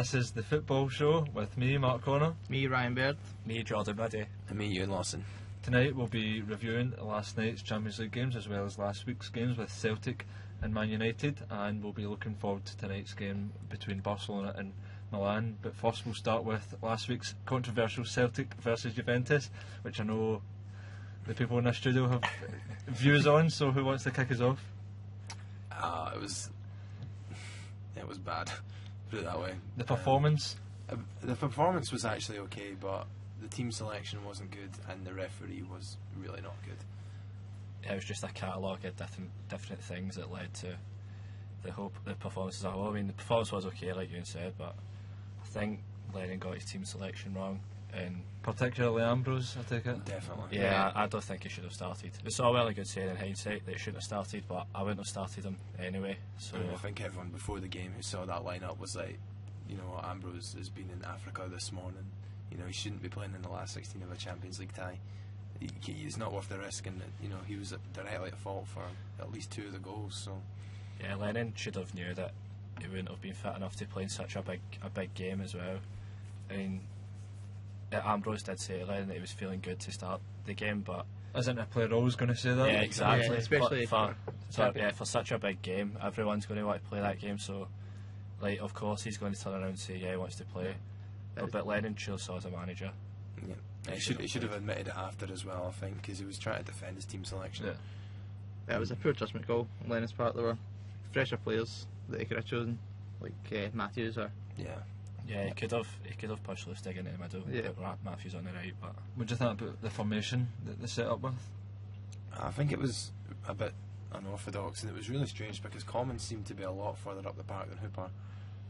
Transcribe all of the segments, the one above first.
This is the Football Show with me, Mark Connor. Me, Ryan Baird. Me, Jordan Ruddy. And me, Ewan, Lawson. Tonight we'll be reviewing last night's Champions League games as well as last week's games with Celtic and Man United, and we'll be looking forward to tonight's game between Barcelona and Milan. But first we'll start with last week's controversial Celtic versus Juventus, which I know the people in this studio have views on, so who wants to kick us off? It was bad, put it that way. The performance? The performance was actually okay, but the team selection wasn't good and the referee was really not good. Yeah, it was just a catalogue of different things that led to the performance as a whole. I mean, the performance was okay, like you said, but I think Lennon got his team selection wrong. And particularly Ambrose, I take it? Definitely. Yeah, I don't think he should have started. It's all well and good saying in hindsight that he shouldn't have started, but I wouldn't have started him anyway. So I think everyone before the game who saw that lineup was like, you know, Ambrose has been in Africa this morning. You know, he shouldn't be playing in the last 16 of a Champions League tie. He's not worth the risk, and you know he was directly at fault for at least 2 of the goals. So yeah, Lennon should have knew that he wouldn't have been fit enough to play in such a big game as well. I mean, Ambrose did say to Lennon that he was feeling good to start the game, but isn't a player always going to say that? Yeah, exactly. Yeah, especially for such a big game, everyone's going to want to play that game. So, like, of course he's going to turn around and say, yeah, he wants to play. But Lennon should have saw as a manager. Yeah, he should have admitted it after as well, I think, because he was trying to defend his team selection. Yeah, it was a poor judgment call on Lennon's part. There were fresher players that he could have chosen, like Matthews or. Yeah, he could have pushed Lustig into the middle, put Matthews on the right. But what do you think about the formation that they set up with? I think it was a bit unorthodox, and it was really strange because Commons seemed to be a lot further up the park than Hooper.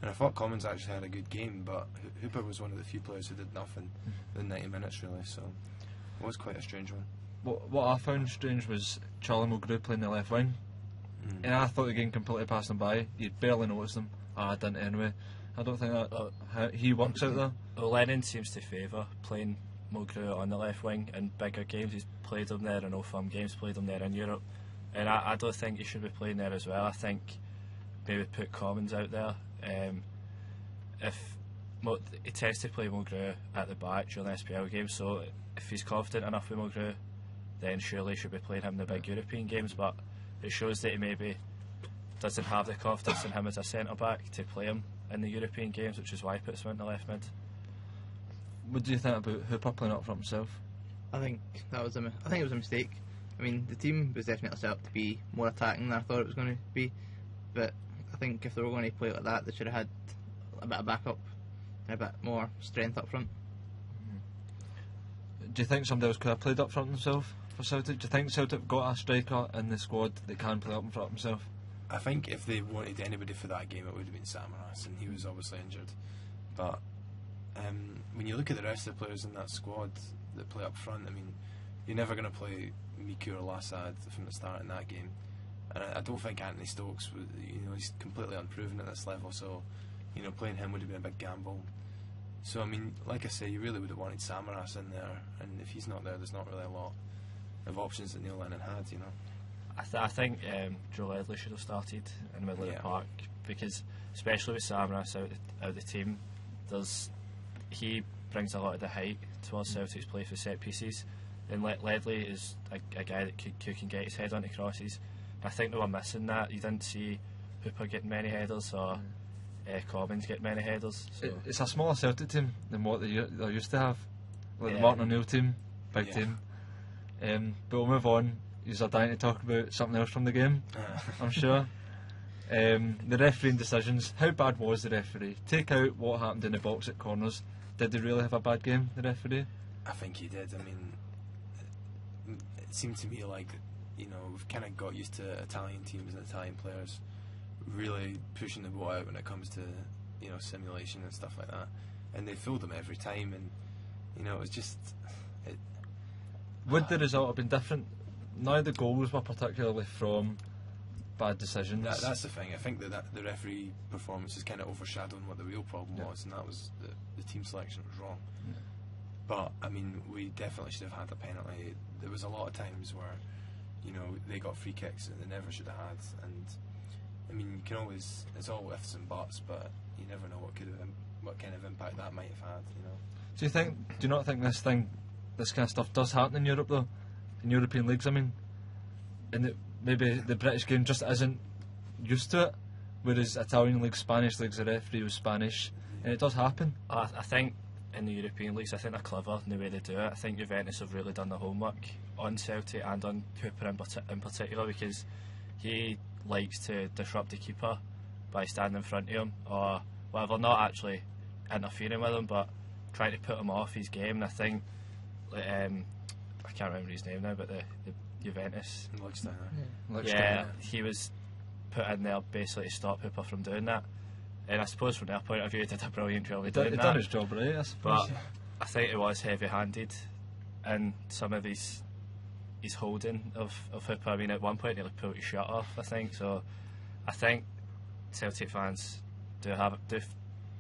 And I thought Commons actually had a good game, but Hooper was one of the few players who did nothing in 90 minutes really, so it was quite a strange one. What I found strange was Charlie Mulgrew playing the left wing, and I thought the game completely passed him by. You'd barely noticed him. I didn't anyway. I don't think that he works out there. Well, Lennon seems to favour playing Mulgrew on the left wing in bigger games. He's played him there in all firm games, played him there in Europe, and I don't think he should be playing there as well. I think maybe put Commons out there. He tends to play Mulgrew at the back during the SPL games, so if he's confident enough with Mulgrew, then surely he should be playing him in the big European games. But it shows that he maybe doesn't have the confidence in him as a centre back to play him in the European games, which is why he puts him in the left mid. What do you think about Hooper playing up for himself? I think it was a mistake. I mean, the team was definitely set up to be more attacking than I thought it was going to be, but I think if they were going to play like that, they should have had a bit of backup and a bit more strength up front. Do you think somebody else could have played up front himself for Celtic? Do you think Celtic got a striker in the squad that can play up in front himself? I think if they wanted anybody for that game, it would have been Samaras, and he was obviously injured. But when you look at the rest of the players in that squad that play up front, I mean, you're never going to play Miku or Lassad from the start in that game. And I don't think Anthony Stokes, he's completely unproven at this level, so, playing him would have been a big gamble. So, I mean, like I say, you really would have wanted Samaras in there, and if he's not there, there's not really a lot of options that Neil Lennon had, I think Joe Ledley should have started in the middle of the park, because especially with Samaras out of the team, he brings a lot of the height towards Celtic's play for set pieces, and Ledley is a guy that who can get his head onto crosses. I think they were missing that. You didn't see Hooper getting many headers or Commons get many headers. So. It's a smaller Celtic team than what they used to have. Like the Martin O'Neill team, big team. But we'll move on. You're dying to talk about something else from the game, I'm sure. The refereeing decisions. How bad was the referee? Take out what happened in the box at corners. Did they really have a bad game, the referee? I think he did. I mean, it seemed to me like, we've kind of got used to Italian teams and Italian players really pushing the ball out when it comes to, simulation and stuff like that. And they fooled them every time, and, it was just... Would the result have been different? None of the goals were particularly from bad decisions. That's the thing. I think that the referee performance is kind of overshadowing what the real problem was, and that was the team selection was wrong. But, I mean, we definitely should have had a penalty. There was a lot of times where they got free kicks that they never should have had, and I mean, you can always, it's all ifs and buts, but you never know what what kind of impact that might have had. Do you not think this kind of stuff does happen in Europe though? In European leagues, I mean, and that maybe the British game just isn't used to it, whereas Italian leagues, Spanish leagues, the referee was Spanish, and it does happen. I think in the European leagues, I think they're clever in the way they do it. I think Juventus have really done the homework on Celtic and on Hooper in particular, because he likes to disrupt the keeper by standing in front of him or whatever, not actually interfering with him, but trying to put him off his game. And I think I can't remember his name now, but the Juventus, he was put in there basically to stop Hooper from doing that. And I suppose from their point of view, he did a brilliant job of doing that. He done his job right, I suppose. But I think it was heavy-handed in some of his holding of Hooper. I mean, at one point he pulled his shirt off, I think. So I think Celtic fans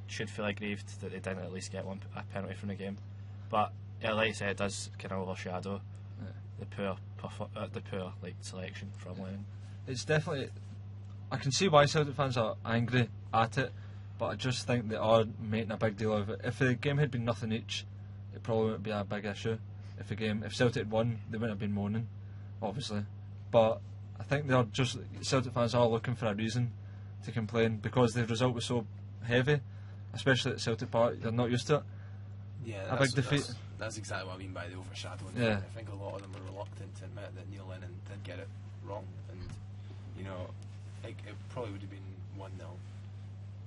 should feel aggrieved that they didn't at least get a penalty from the game. But like I said, it does kind of overshadow the poor selection from Lennon. It's definitely. I can see why Celtic fans are angry at it, but I just think they are making a big deal of it. If the game had been nothing each, it probably wouldn't be a big issue. If Celtic had won, they wouldn't have been moaning, obviously. But I think Celtic fans are looking for a reason to complain because the result was so heavy, especially at Celtic Park. They're not used to it. Yeah, a big defeat. That's exactly what I mean by the overshadowing. Yeah. I think a lot of them were reluctant to admit that Neil Lennon did get it wrong, and it probably would have been 1-0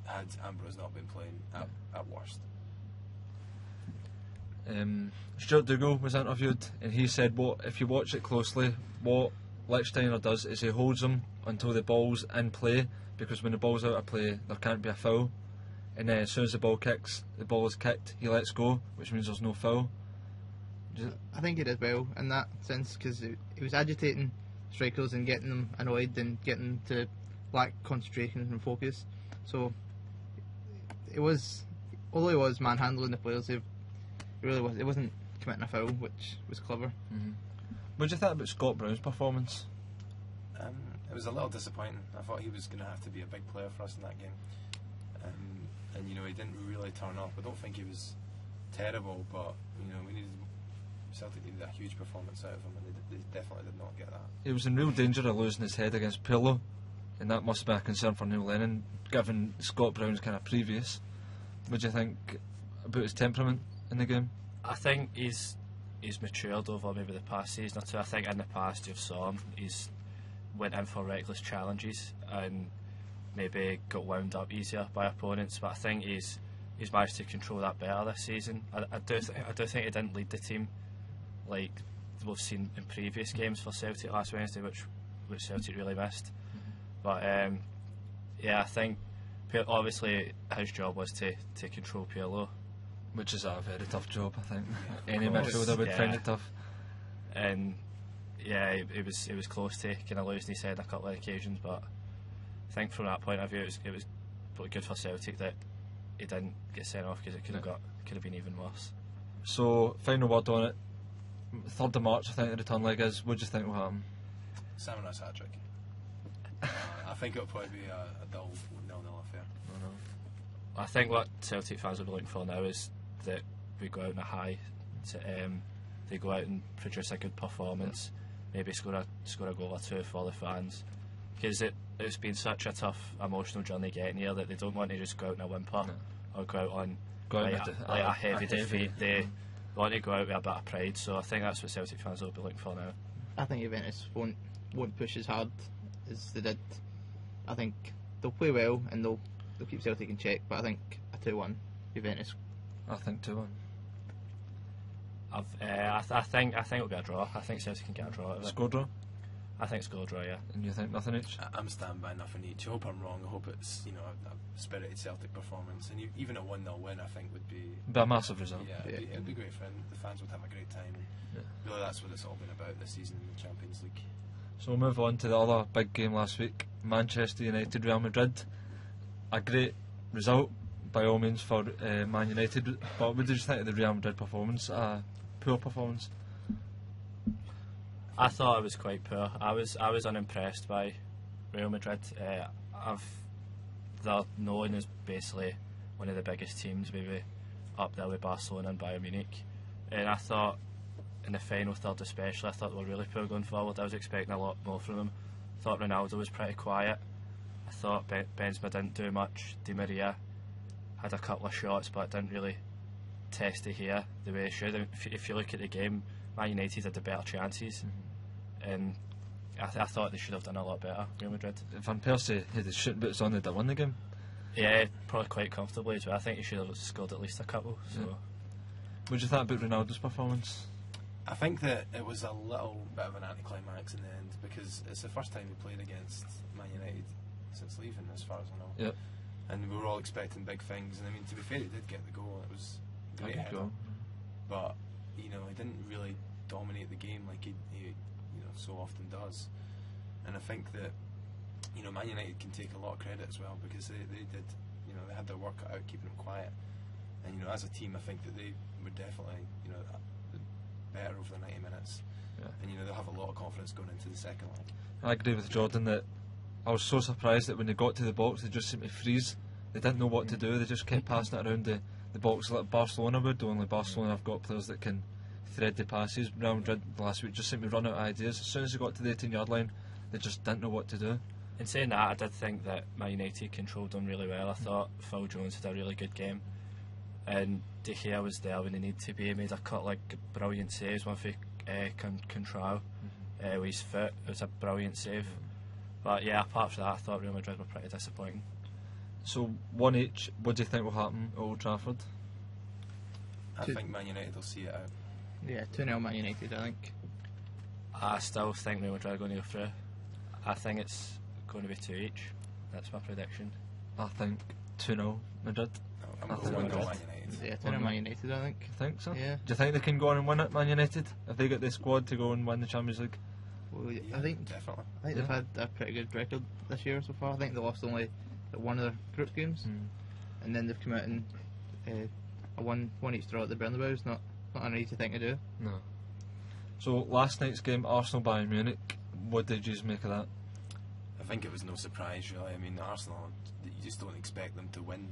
had Ambrose not been playing at worst. Stuart Dougal was interviewed and he said, if you watch it closely, what Lichtsteiner does is he holds them until the ball's in play, because when the ball's out of play there can't be a foul, and then as soon as the ball is kicked, he lets go, which means there's no foul. I think he did well in that sense, because he was agitating strikers and getting them annoyed and getting them to lack concentration and focus. So although he was manhandling the players, it wasn't committing a foul, which was clever. Mm-hmm. What do you think about Scott Brown's performance? It was a little disappointing. I thought he was going to have to be a big player for us in that game, and he didn't really turn up. I don't think he was terrible, but Celtic needed a huge performance out of him, and they definitely did not get that. He was in real danger of losing his head against Pirlo, and that must have been a concern for Neil Lennon, given Scott Brown's kind of previous. What do you think about his temperament in the game? I think he's matured over maybe the past season or two. I think in the past you've saw him, he's went in for reckless challenges and maybe got wound up easier by opponents, but I think he's managed to control that better this season. I do think he didn't lead the team like we've seen in previous games for Celtic last Wednesday, which Celtic really missed. But I think obviously his job was to control Pirlo, which is a very tough job. I think any midfielder would find it tough. And it was close to kind of losing his head a couple of occasions, but I think from that point of view it was pretty good for Celtic that he didn't get sent off, because it could have been even worse. So final word on it. 3rd of March, I think the return leg is. What do you think will happen? Samaras hat-trick. I think it'll probably be a dull 0-0 affair. I think what Celtic fans will be looking for now is that we go out in a high. They go out and produce a good performance, maybe score a goal or two for the fans, because it's been such a tough emotional journey getting here that they don't want to just go out in a whimper or go out on a heavy defeat. They want to go out with a bit of pride, so I think that's what Celtic fans will be looking for now. I think Juventus won't push as hard as they did. I think they'll play well and they'll keep Celtic in check, but I think a 2-1 Juventus. I think 2-1. I think it'll be a draw. I think Celtic can get a draw out of it. Score draw? I think score draw, yeah. And you think nothing each? I'm standing by nothing each. I hope I'm wrong. I hope it's a spirited Celtic performance, and even a 1-0 win I think would be a massive result. Yeah, it'd be great for them. The fans would have a great time. Really, that's what it's all been about this season in the Champions League. So we'll move on to the other big game last week, Manchester United Real Madrid. A great result by all means for Man United, but what did you think of the Real Madrid performance? Poor performance? I thought it was quite poor. I was unimpressed by Real Madrid. They're known as basically one of the biggest teams, maybe up there with Barcelona and Bayern Munich. And I thought in the final third especially, I thought they were really poor going forward. I was expecting a lot more from them. I thought Ronaldo was pretty quiet. I thought Benzema didn't do much. Di Maria had a couple of shots, but didn't really test it here the way he should. If you look at the game, Man United had the better chances, and I thought they should have done a lot better, Real Madrid. If Van Persie had his shooting boots on, they'd have won the game. Yeah, probably quite comfortably as well. I think he should have scored at least a couple. So, What do you think about Ronaldo's performance? I think that it was a little bit of an anticlimax in the end, because it's the first time he played against Man United since leaving, as far as I know. Yep. And we were all expecting big things, and I mean, to be fair, he did get the goal. It was a great header, but he didn't really dominate the game like he so often does. And I think that Man United can take a lot of credit as well, because they did, they had their work cut out keeping him quiet. And as a team, I think that they were definitely better over the 90 minutes. Yeah. And they'll have a lot of confidence going into the second leg. I agree with Jordan that I was so surprised that when they got to the box, they just seemed to freeze. They didn't know what to do. They just kept passing it around the box like Barcelona would. Only Barcelona have got players that can thread the passes. Real Madrid last week just seemed to run out of ideas. As soon as they got to the 18-yard line, they just didn't know what to do. in saying that, I did think that Man United controlled them really well. I thought Phil Jones had a really good game, and De Gea was there when he needed to be. He made a couple of brilliant saves, one for Contrao with his foot. It was a brilliant save. But yeah, apart from that, I thought Real Madrid were pretty disappointing. So 1-1, what do you think will happen at Old Trafford? I think Man United will see it out. Yeah, 2-0 Man United, I think. I still think Real Madrid are going to go through. I think it's going to be 2 each. That's my prediction. I think 2-0 Madrid. I'm I going think to go Madrid. Man United. Yeah, 2-0 Man United, I think. You think so? Yeah. Do you think they can go on and win it, Man United? If they get the squad to go and win the Champions League? Well, Yeah, I think definitely. they've had a pretty good record this year so far. I think they lost only one of their group games, and then they've come out and a one each draw at the Bernabeu. It's not an easy thing to do. No. So last night's game, Arsenal Bayern Munich. What did you make of that? I think it was no surprise, really. I mean, Arsenal, you just don't expect them to win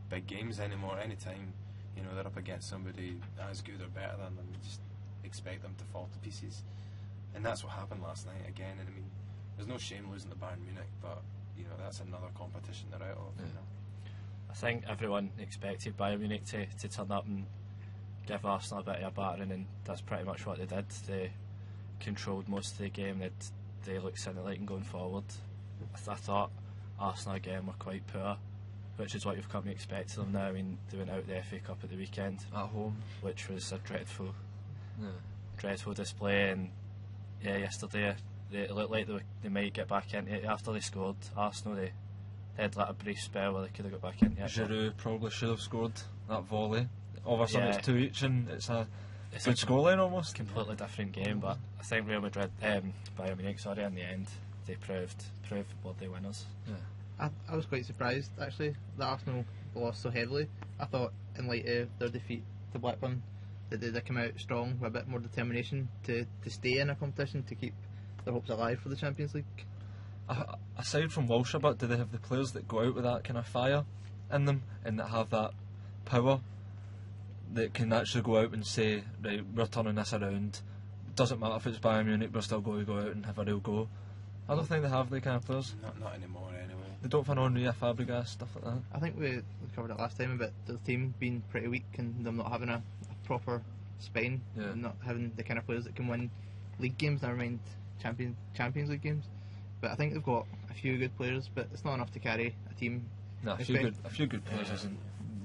big games anymore. Anytime they're up against somebody as good or better than them, you just expect them to fall to pieces. And that's what happened last night again. And I mean, there's no shame losing to Bayern Munich, but that's another competition they're out of. I think everyone expected Bayern Munich to turn up and give Arsenal a bit of a battering, and that's pretty much what they did. They controlled most of the game. They looked scintillating going forward. I thought Arsenal again were quite poor, which is what you've come to expect of them now. I mean, they went out the FA Cup at the weekend At home. which was a dreadful Yeah. display, and yeah, yesterday it looked like they might get back into it. After they scored, Arsenal, they had like a brief spell where they could have got back into it. Giroud probably should have scored that volley. All of a sudden Yeah. it's 2 each and it's a It's good a scoreline almost. completely different game, but I think Real Madrid, Bayern Munich, in the end, they proved worthy winners. Yeah. I was quite surprised actually that Arsenal lost so heavily. I thought in light of their defeat to Blackburn that they'd come out strong with a bit more determination to stay in a competition, to keep their hopes alive for the Champions League. Aside from Walsh a bit, do they have the players that go out with that kind of fire in them and that have that power that can actually go out and say, right, we're turning this around, doesn't matter if it's Bayern Munich, we're still going to go out and have a real go? I don't think they have the kind of players. Not anymore, anyway. They don't find Henri, Fabregas, stuff like that. I think we covered it last time about the team being pretty weak and them not having a proper spine, Yeah. and not having the kind of players that can win league games, never mind Champions League games. But I think they've got a few good players, but it's not enough to carry a team. No, a few good players isn't.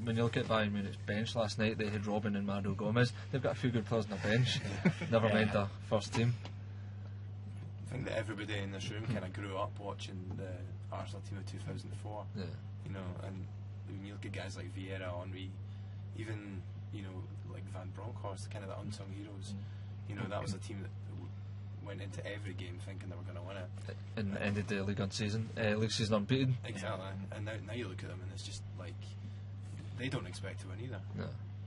When you look at Bayern Munich's bench last night, they had Robin and Mario Gomez. They've got a few good players on the bench. Never mind the first team. I think that everybody in this room kind of grew up watching the Arsenal team of 2004. Yeah. And when you look at guys like Vieira, Henry, even like Van Bronckhorst, kind of the unsung heroes. That was a team that went into every game thinking they were going to win it. And ended the league season unbeaten. Exactly. And now you look at them and it's just like they don't expect to win either. No.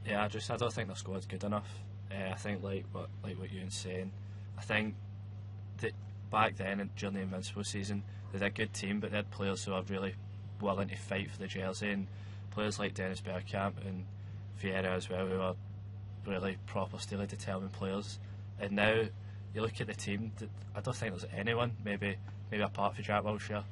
Yeah, I don't think their squad's good enough. I think like what Ewan's saying, I think that back then and during the Invincible season, they had a good team, but they had players who are really willing to fight for the jersey, and players like Dennis Bergkamp and Vieira as well, who are really proper steely determined players. And now you look at the team, I don't think there's anyone, maybe apart from Jack Wilshere,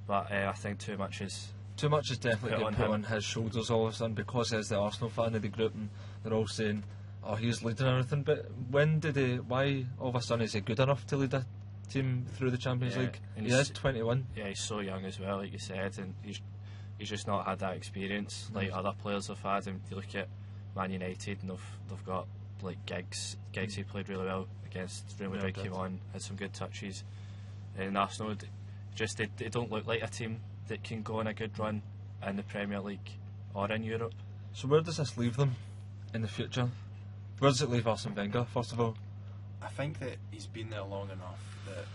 but I think too much is definitely getting put on his shoulders all of a sudden, because he's the Arsenal fan of the group, and they're all saying, oh, he's leading everything. But why all of a sudden is he good enough to lead a team through the Champions League? He is 21. Yeah, he's so young as well, like you said, and he's just not had that experience like other players have had. And you look at Man United, and they've got like Giggs. He played really well against Real Madrid, came on, had some good touches. And Arsenal, they don't look like a team that can go on a good run in the Premier League or in Europe. So where does this leave them in the future? Where does it leave Arsene Wenger, first of all? I think that he's been there long enough that,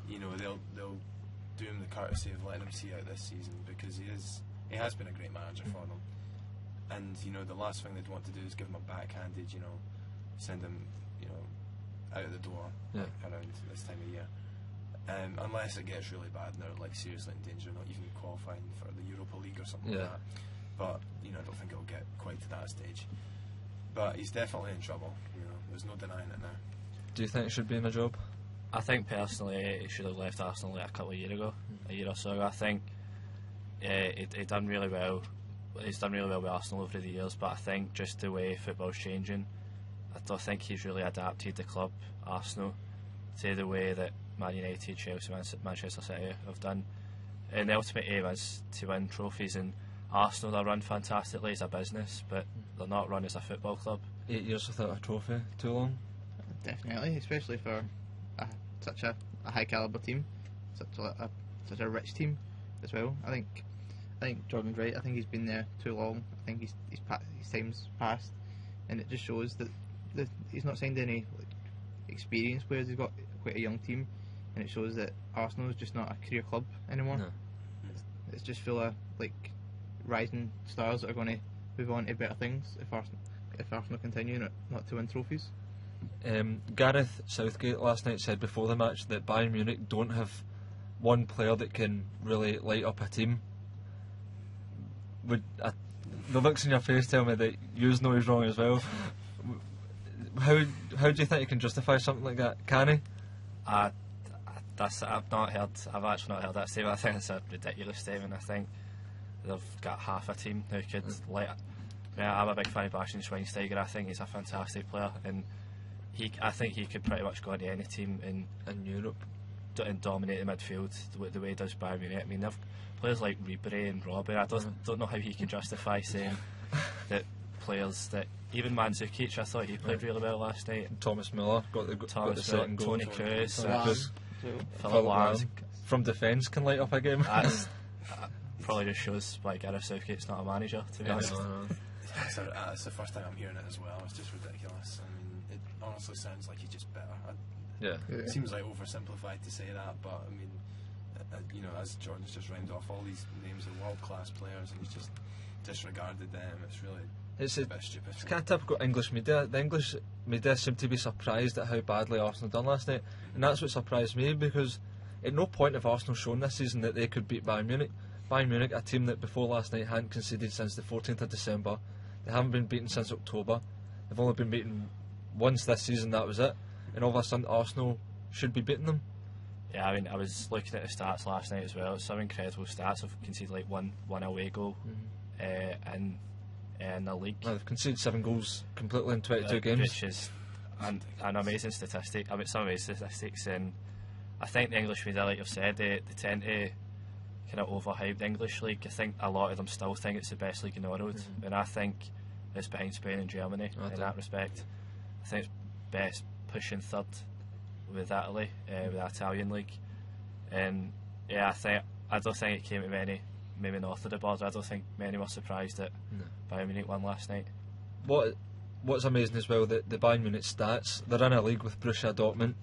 you know, they'll do him the courtesy of letting him see out this season, because he has been a great manager for them. And, you know, the last thing they'd want to do is give him a backhanded, you know, send him, you know, out of the door around this time of year. Unless it gets really bad and they're like seriously in danger, not even qualifying for the Europa League or something like that. But, you know, I don't think it'll get quite to that stage. But he's definitely in trouble, you know, there's no denying it now. Do you think he should be in a job? I think personally he should have left Arsenal like a couple of years ago, a year or so ago. I think he done really well. He's done really well with Arsenal over the years, but I think just the way football's changing, I don't think he's really adapted the club, Arsenal, to the way that Man United, Chelsea, Manchester City have done. And the ultimate aim is to win trophies, and Arsenal, they run fantastically as a business, but they're not run as a football club. 8 years without a trophy, too long? Definitely, especially for such a high calibre team, such a rich team as well. I think Jordan's right. I think he's been there too long. I think his time's passed, and it just shows that he's not signed any experienced players. He's got quite a young team, and it shows that Arsenal is just not a career club anymore. No. It's just full of rising stars that are going to move on to better things if Arsenal continue not to win trophies. Gareth Southgate last night said before the match that Bayern Munich don't have one player that can really light up a team. The looks in your face tell me that you know he's wrong as well. How do you think he can justify something like that? Can he? I've actually not heard that statement. I think it's a ridiculous statement. I think they've got half a team who could light up. Yeah, I'm a big fan of Bastian Schweinsteiger. I think he's a fantastic player, and I think he could pretty much go into any team in Europe and dominate the midfield the way he does Bayern Munich. I mean, they've players like Ribery and Robben. I don't know how he can justify saying that players that even Mandzukic, I thought he played really well last night. Thomas Müller got the second goal. Tony Kroos, Philip Lahm from defence can light up a game. That's probably just shows why Gareth Southgate's not a manager, to be honest. It's the first time I'm hearing it as well. It's just ridiculous. I mean, it honestly sounds like he's just better. It seems like oversimplified to say that, but I mean, you know, as Jordan's just rounded off all these names of world-class players, and he's just disregarded them. It's really a bit stupid. It's kind of typical English media. The English media seem to be surprised at how badly Arsenal done last night, and that's what surprised me, because at no point have Arsenal shown this season that they could beat Bayern Munich. Bayern Munich, a team that before last night hadn't conceded since the 14th of December. They haven't been beaten since October. They've only been beaten once this season, that was it. And all of a sudden Arsenal should be beating them. Yeah, I mean, I was looking at the stats last night as well. It's some incredible stats. They've conceded like one away goal in the league. Well, they've conceded 7 goals completely in 22 games. Which is an amazing statistic. I mean, some amazing statistics. And I think the English media, like you've said, they tend to kind of overhype the English league. I think a lot of them still think it's the best league in the world, and I think it's behind Spain and Germany in that respect. I think it's best pushing third with Italy, with the Italian league, and yeah, I don't think it came to maybe north of the border. I don't think many were surprised that Bayern Munich won last night. What's amazing as well, that the Bayern Munich stats, they're in a league with Borussia Dortmund,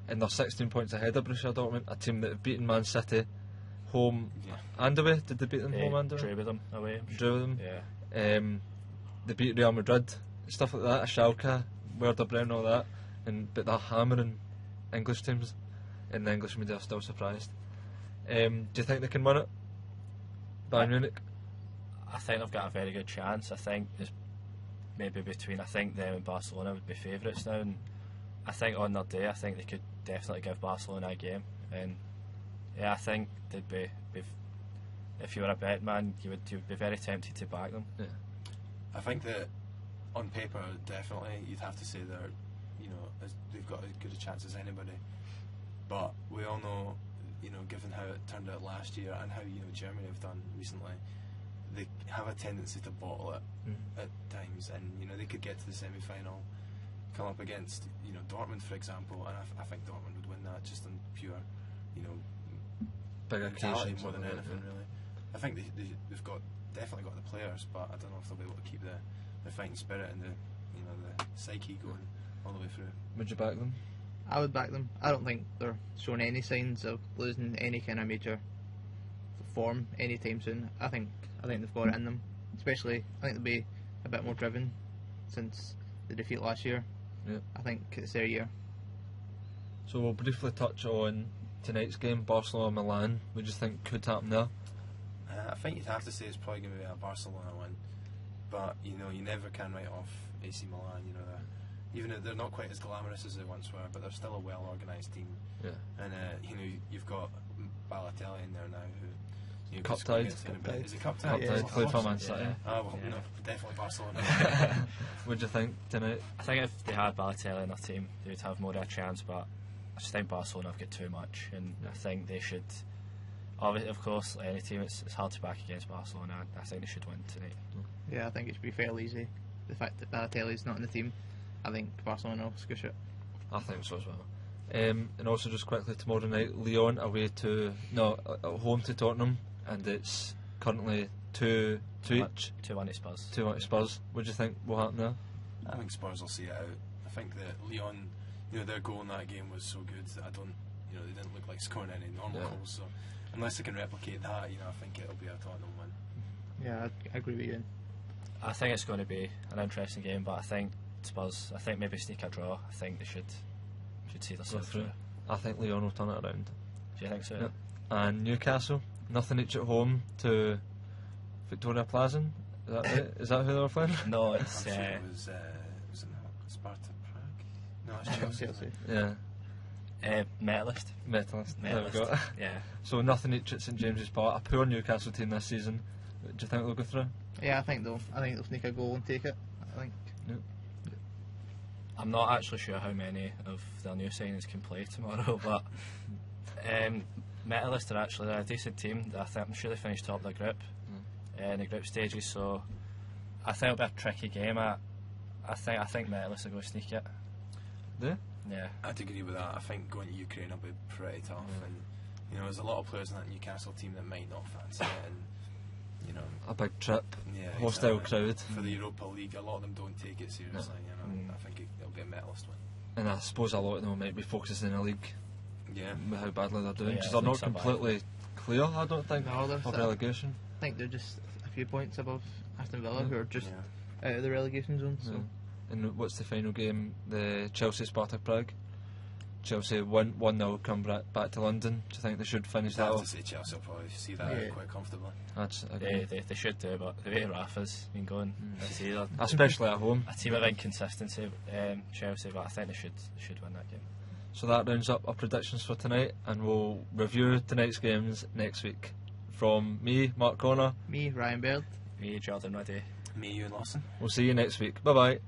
and they're 16 points ahead of Borussia Dortmund, a team that have beaten Man City home and away. Did they beat them home and away? Drew with them away. Drew them. Yeah. They beat Real Madrid, stuff like that. Schalke, Werder Bremen, all that. But they're hammering English teams, and the English media are still surprised. Do you think they can win it, Bayern Munich? I think they've got a very good chance. I think there's maybe between, I think them and Barcelona would be favourites now, and I think on their day, I think they could definitely give Barcelona a game. And yeah, I think they'd be if you were a bet man, you'd be very tempted to back them. Yeah. I think that on paper, definitely you'd have to say they're, they've got as good a chance as anybody. But we all know, given how it turned out last year and how Germany have done recently, they have a tendency to bottle it at times, and they could get to the semi-final, come up against Dortmund, for example, and I think Dortmund would win that just on pure big mentality occasions more than like that, anything, really. I think they've definitely got the players, but I don't know if they'll be able to keep the fighting spirit and the psyche going all the way through. Would you back them? I would back them. I don't think they're showing any signs of losing any kind of major form anytime soon. I think they've got it in them. Especially, I think they'll be a bit more driven since the defeat last year. Yeah. I think it's their year. So we'll briefly touch on tonight's game, Barcelona-Milan. What do you think could happen there? I think you'd have to say it's probably going to be a Barcelona win, but you never can write off AC Milan. Even though they're not quite as glamorous as they once were, but they're still a well-organised team. Yeah. And you've got Balotelli in there now, who Cup tied. Is it cup tied? Cup tied, played for Man City. No, definitely Barcelona. What do you think tonight? I think if they had Balotelli in their team, they would have more of a chance, but I just think Barcelona have got too much, and I think they should. Obviously, of course, like any team, it's hard to back against Barcelona. I think they should win tonight. Yeah, I think it should be fairly easy. The fact that Balotelli's not in the team, I think Barcelona will squish it. I think so as well. And also just quickly, tomorrow night, Lyon away at home to Tottenham, and it's currently 2 each. 2-1 to Spurs. 2-1 to Spurs. What do you think will happen there? I think Spurs will see it out. I think that Lyon, their goal in that game was so good that they didn't look like scoring any normal goals. So unless they can replicate that, I think it'll be a Tottenham win. Yeah, I agree with you. I think it's going to be an interesting game, but I think Spurs, I think maybe sneak a draw. I think they should see themselves through. I think Lyon will turn it around. Do you think so? Yep. And Newcastle, nothing each at home to Victoria Plaza. Is that right? Is that who they were playing? No, it's I'm sure it was Sparta Prague. No, it's Chelsea. Yeah. Metalist. There we go. Yeah. So nothing each at St James's Park. A poor Newcastle team this season. Do you think they'll go through? Yeah, I think they'll sneak a goal and take it. I think. Yep. I'm not actually sure how many of their new signings can play tomorrow, but Metalist are actually a decent team. I'm sure they finished top of the group in the group stages, so I think it'll be a tricky game. I think Metalist will go sneak it. Yeah? Yeah. I'd agree with that. I think going to Ukraine will be pretty tough, and there's a lot of players in that Newcastle team that might not fancy it, and a big trip, yeah, hostile exactly. crowd. For the Europa League, a lot of them don't take it seriously. I think it'll be a Metalist win. And I suppose a lot of them might be focusing in the league. Yeah. With how badly they're doing, Yeah, because I they're think not so completely clear, I don't think, No, they're of still- relegation. I think they're just a few points above Aston Villa, who are just out of the relegation zone. So. Yeah. And what's the final game? The Chelsea-Sparta Prague. Chelsea 1-0, come back to London. Do you think they should finish I that have to off? say Chelsea will probably see that out quite comfortably. They should do, but the way Rafa's been going this year, Especially at home. a team of inconsistency, Chelsea, but I think they should win that game. So that rounds up our predictions for tonight, and we'll review tonight's games next week. From me, Mark Connor. Me, Ryan Baird. Me, Jordan Ruddy. Me, Ewan, Lawson. We'll see you next week. Bye bye.